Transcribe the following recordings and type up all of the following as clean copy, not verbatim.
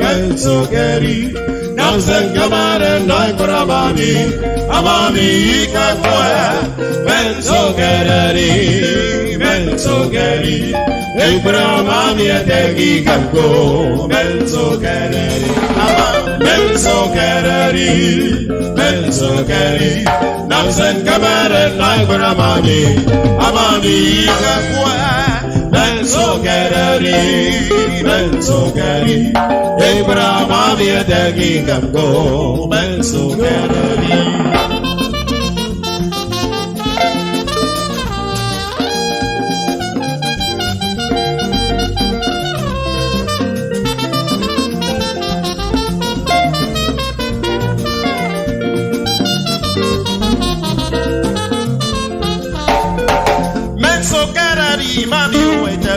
Bensokeri, Namsen Kamare, Naikura Amami Kakwa, Bensokeri, Ekramami Ategi Kako, Bensokeri, Namsen Kamare, Naikura Amami Kakwa. Bensokeri, Abraham Abiadagi Kamgo, Bensokeri.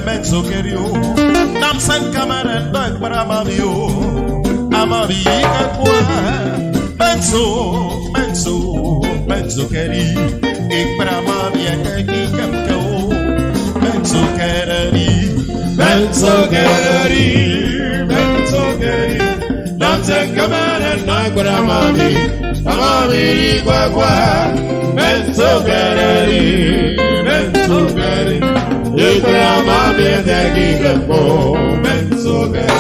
Bensokeri, Namsan Kamara, Bakbara Mavio, Amavi Kakwa, Bensokeri, Ibrahim Yataki Kamko, Bensokeri, Namsan Kamara, Bakbara Mavio, Amavi Kakwa, Bensokeri. Ibrahim Yataki Kamko, Bensokeri.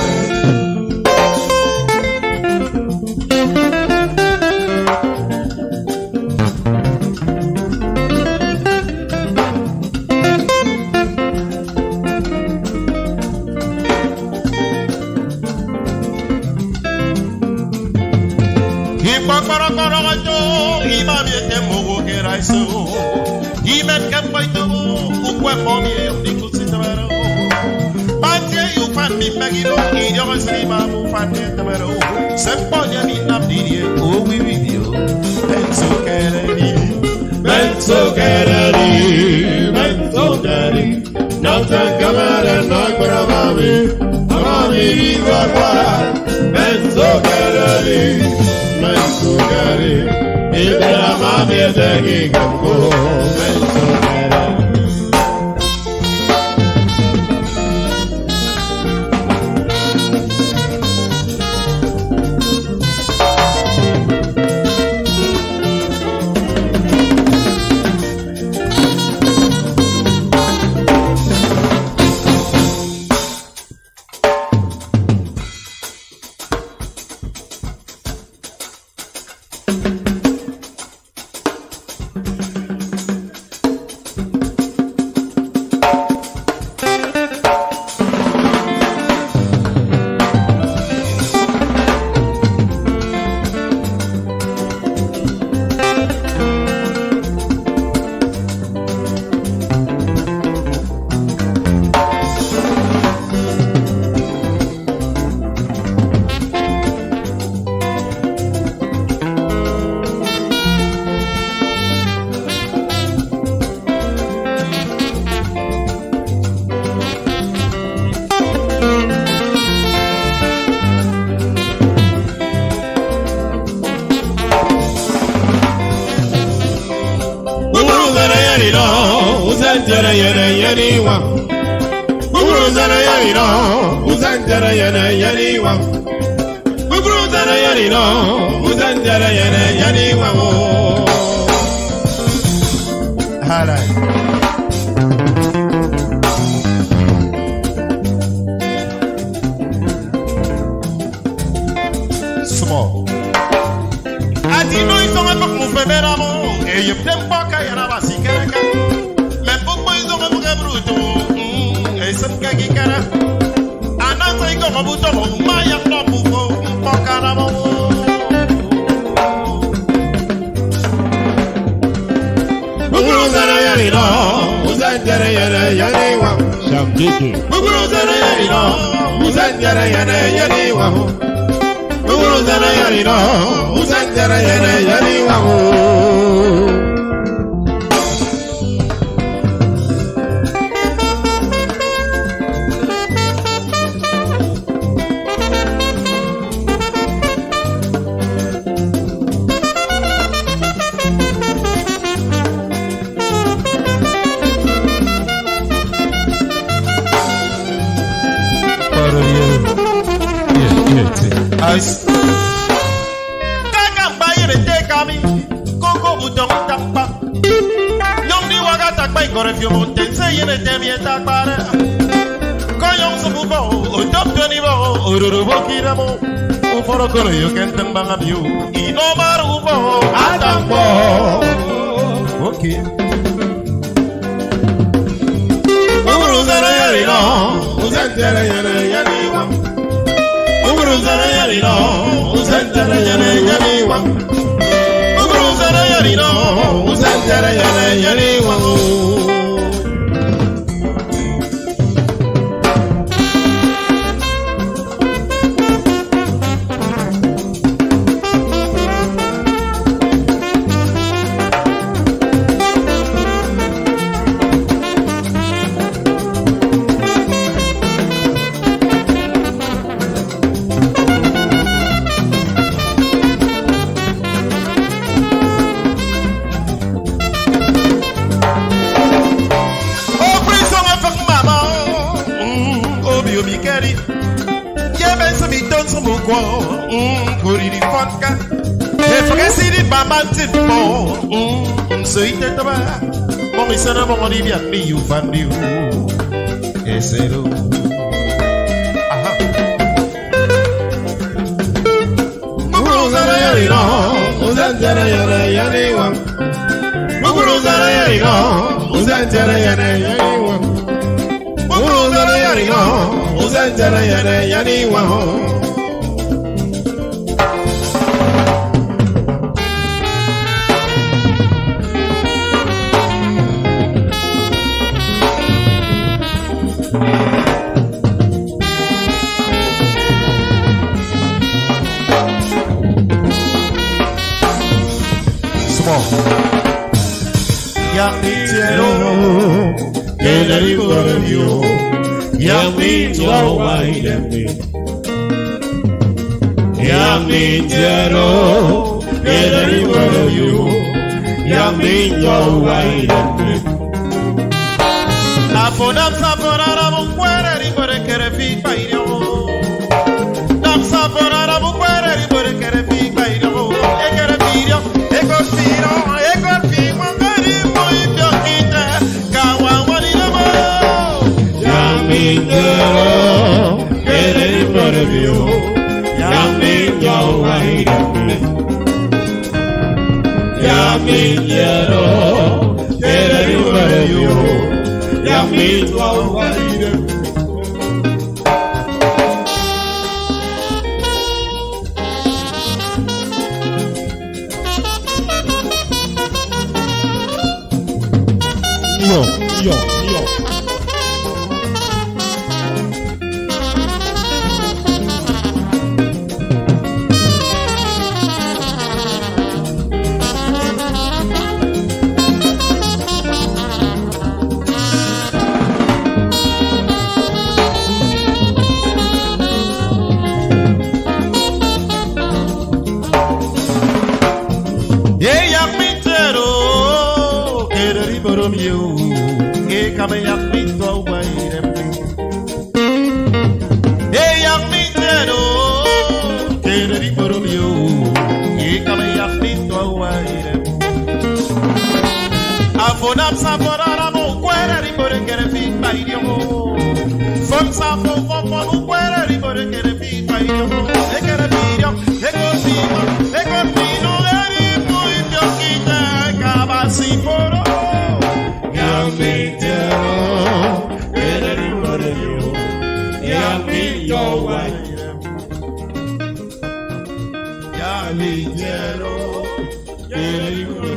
As Kaka mbaye rete kami Koko bouton takpa Nyong di waga takpa ikore fio monten Se yene temi etakpare Koyong sebubo Utop toni bo Ururubo kiramo Uforo kono yo kenteng bangam yo Ino marubo Atambo. Okay Muguruzara yarino. Uzentera yane yaniwa. Muguruzara yarino. Uzentera yane yaniwa. Muguruzara yarino. Uzentera yane yaniwa. Kuriri vodka Efresi bamantin mo Seite taba Mongi sana mongi biak mi you fan you Esero Aha Muguruzara yarino. Uzentera yane yaniwa. Muguruzara yarino. Uzentera yane yaniwa. Muguruzara yarino. Uzentera yane yaniwa. Yamitero Get for you. Yummy to our wine and me. Yummy Jero. Get for you. Yummy to our wine and me. Napodam saporara mukwere ribore kere fi pairo Dam saporara mukwere ribore kere fi pairo Ekere firio, ekor fi Mongari moi biokite Kawa wani namo Yummy Jero. Get for you. Yummy to our wine and me. Yummy Jero. Get for you. Yummy to our wine. Yo. Come yak me to away them. Hey yak me to get it for you. Ye come yak me to away them. Afonam sapora mo kwere ribore kere fi by you. Fon sapo fon kwere ribore kere fi by you. E kere video, e cor fino eri muy piokita cabasi foro. Yummy Jero. Get for you. Yummy to our wine. Yummy Jero. Get